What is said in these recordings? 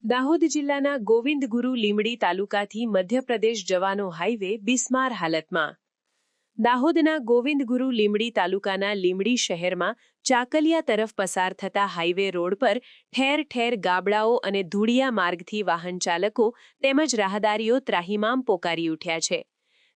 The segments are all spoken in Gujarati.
દાહોદ જિલ્લાના ગોવિંદગુરુ લીંબડી તાલુકાથી મધ્યપ્રદેશ જવાનો હાઈવે બિસ્માર હાલતમાં. દાહોદના ગોવિંદગુરુ લીંબડી તાલુકાના લીંબડી શહેરમાં ચાકલિયા તરફ પસાર થતા હાઈવે રોડ પર ઠેર ઠેર ગાબડાઓ અને ધૂળિયા માર્ગથી વાહન ચાલકો તેમજ રાહદારીઓ ત્રાહિમામ પોકારી ઉઠ્યા છે.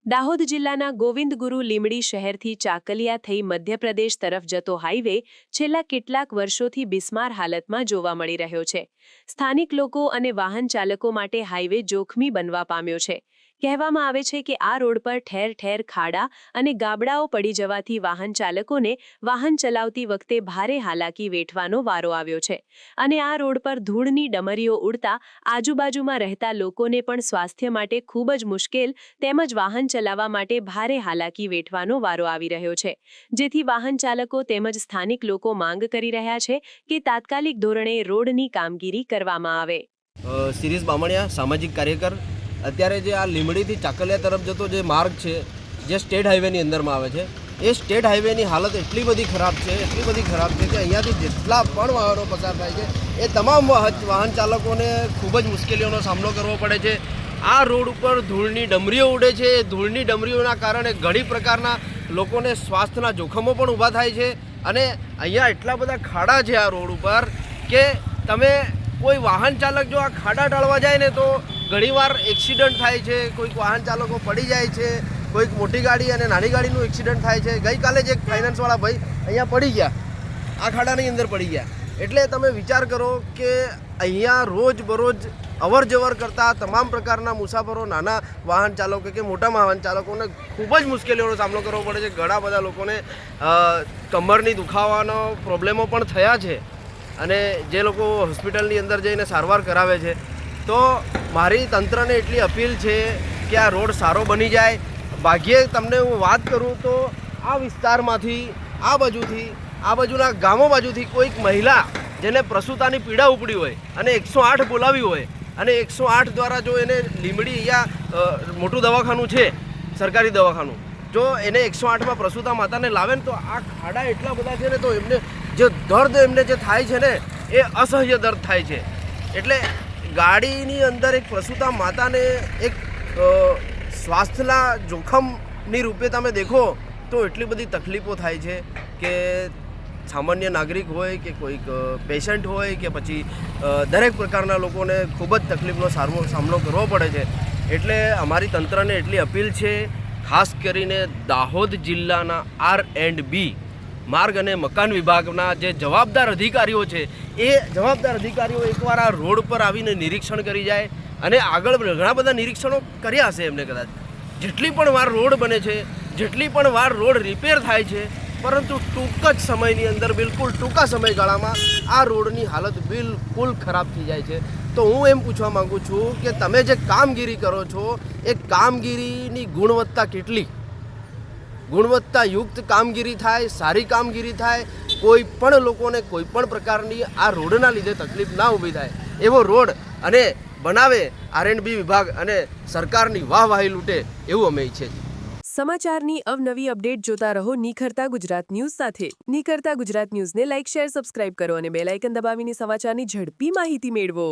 દાહોદ જિલ્લાના ગોવિંદગુરુ લીંબડી શહેરથી ચાકલિયા થઈ મધ્યપ્રદેશ તરફ જતો હાઈવે છેલ્લા કેટલાક વર્ષોથી બિસ્માર હાલતમાં જોવા મળી રહ્યો છે. સ્થાનિક લોકો અને વાહન ચાલકો માટે હાઈવે જોખમી બનવા પામ્યો છે. કહેવામાં આવે છે કે આ રોડ પર ઠેર ઠેર ખાડા અને ગાબડાઓ પડી જવાથી વાહન ચાલકોને વાહન ચલાવતી વખતે ભારે હાલાકી વેઠવાનો વારો આવ્યો છે અને આ રોડ પર ધૂળની ડમરીઓ ઉડતા આજુબાજુમાં રહેતા લોકોને પણ સ્વાસ્થ્ય માટે ખૂબ જ મુશ્કેલ તેમજ વાહન ચલાવવા માટે ભારે હાલાકી વેઠવાનો વારો આવી રહ્યો છે, જેથી વાહન ચાલકો તેમજ સ્થાનિક લોકો માંગ કરી રહ્યા છે કે તાત્કાલિક ધોરણે રોડની કામગીરી કરવામાં આવે. શિરીષ બામણિયા, સામાજિક કાર્યકર. અત્યારે જે આ લીંબડીથી ચાકલિયા તરફ જતો જે માર્ગ છે, જે સ્ટેટ હાઈવેની અંદરમાં આવે છે, એ સ્ટેટ હાઈવેની હાલત એટલી બધી ખરાબ છે કે અહીંયાથી જેટલા પણ વાહનો પસાર થાય છે એ તમામ વાહન ચાલકોને ખૂબ જ મુશ્કેલીઓનો સામનો કરવો પડે છે. આ રોડ ઉપર ધૂળની ડમરીઓ ઉડે છે. એ ધૂળની ડમરીઓના કારણે ઘણી પ્રકારના લોકોને સ્વાસ્થ્યના જોખમો પણ ઊભા થાય છે અને અહીંયા એટલા બધા ખાડા છે આ રોડ ઉપર કે તમે કોઈ વાહન ચાલક જો આ ખાડા ટાળવા જાય ને તો ઘણીવાર એક્સિડન્ટ થાય છે. કોઈક વાહન ચાલકો પડી જાય છે, કોઈક મોટી ગાડી અને નાની ગાડીનું એક્સિડન્ટ થાય છે. ગઈકાલે જ એક ફાઇનાન્સવાળા ભાઈ અહીંયા પડી ગયા, આ ખાડાની અંદર પડી ગયા. એટલે તમે વિચાર કરો કે અહીંયા રોજબરોજ અવર જવર કરતા તમામ પ્રકારના મુસાફરો, નાના વાહન ચાલકો કે મોટા વાહન ચાલકોને ખૂબ જ મુશ્કેલીઓનો સામનો કરવો પડે છે. ઘણા બધા લોકોને કમરની દુખાવાનો પ્રોબ્લેમો પણ થયા છે અને જે લોકો હોસ્પિટલની અંદર જઈને સારવાર કરાવે છે. તો મારી તંત્રને એટલી અપીલ છે કે આ રોડ સારો બની જાય. ભાગ્યે તમને હું વાત કરું તો આ વિસ્તારમાંથી આ બાજુના ગામો બાજુથી કોઈક મહિલા જેને પ્રસૂતાની પીડા ઉપડી હોય અને 108 બોલાવી હોય અને 108 દ્વારા જો એને લીંબડી અહીંયા મોટું દવાખાનું છે, સરકારી દવાખાનું, જો એને 108માં પ્રસૂતા માતાને લાવે ને તો આ ખાડા એટલા બધા છે ને તો એમને જે દર્દ એમને જે થાય છે ને એ અસહ્ય દર્દ થાય છે. એટલે ગાડીની અંદર એક પ્રસૂતા માતાને એક સ્વાસ્થ્યના જોખમની રૂપે તમે દેખો તો એટલી બધી તકલીફો થાય છે કે સામાન્ય નાગરિક હોય કે કોઈક પેશન્ટ હોય કે પછી દરેક પ્રકારના લોકોને ખૂબ જ તકલીફનો સામનો કરવો પડે છે. એટલે અમારી તંત્રને એટલી અપીલ છે, ખાસ કરીને દાહોદ જિલ્લાના R&B માર્ગ અને મકાન વિભાગના જે જવાબદાર અધિકારીઓ છે એ જવાબદાર અધિકારીઓ એકવાર આ રોડ પર આવીને નિરીક્ષણ કરી જાય અને આગળ ઘણા બધા નિરીક્ષણો કર્યા હશે એમને કદાચ. જેટલી પણ વાર રોડ બને છે, જેટલી પણ વાર રોડ રિપેર થાય છે, પરંતુ ટૂંક જ સમયની અંદર, બિલકુલ ટૂંકા સમયગાળામાં આ રોડની હાલત બિલકુલ ખરાબ થઈ જાય છે. તો હું એમ પૂછવા માગું છું કે તમે જે કામગીરી કરો છો એ કામગીરીની ગુણવત્તા કેટલી? ગુણવત્તાયુક્ત કામગીરી થાય, સારી કામગીરી થાય, કોઈ પણ લોકોને કોઈ પણ પ્રકારની આ રોડના લીધે તકલીફ ના ઊભી થાય એવો રોડ અને બનાવે R&B વિભાગ અને સરકારની વાહવાહી લૂંટે એવું અમે ઈચ્છીએ છીએ. સમાચારની અવનવી અપડેટ જોતા રહો નિખરતા ગુજરાત ન્યૂઝ સાથે. નિખરતા ગુજરાત ન્યૂઝને લાઇક, શેર, સબસ્ક્રાઇબ કરો અને બેલ આઇકન દબાવીને સમાચારની ઝડપી માહિતી મેળવો.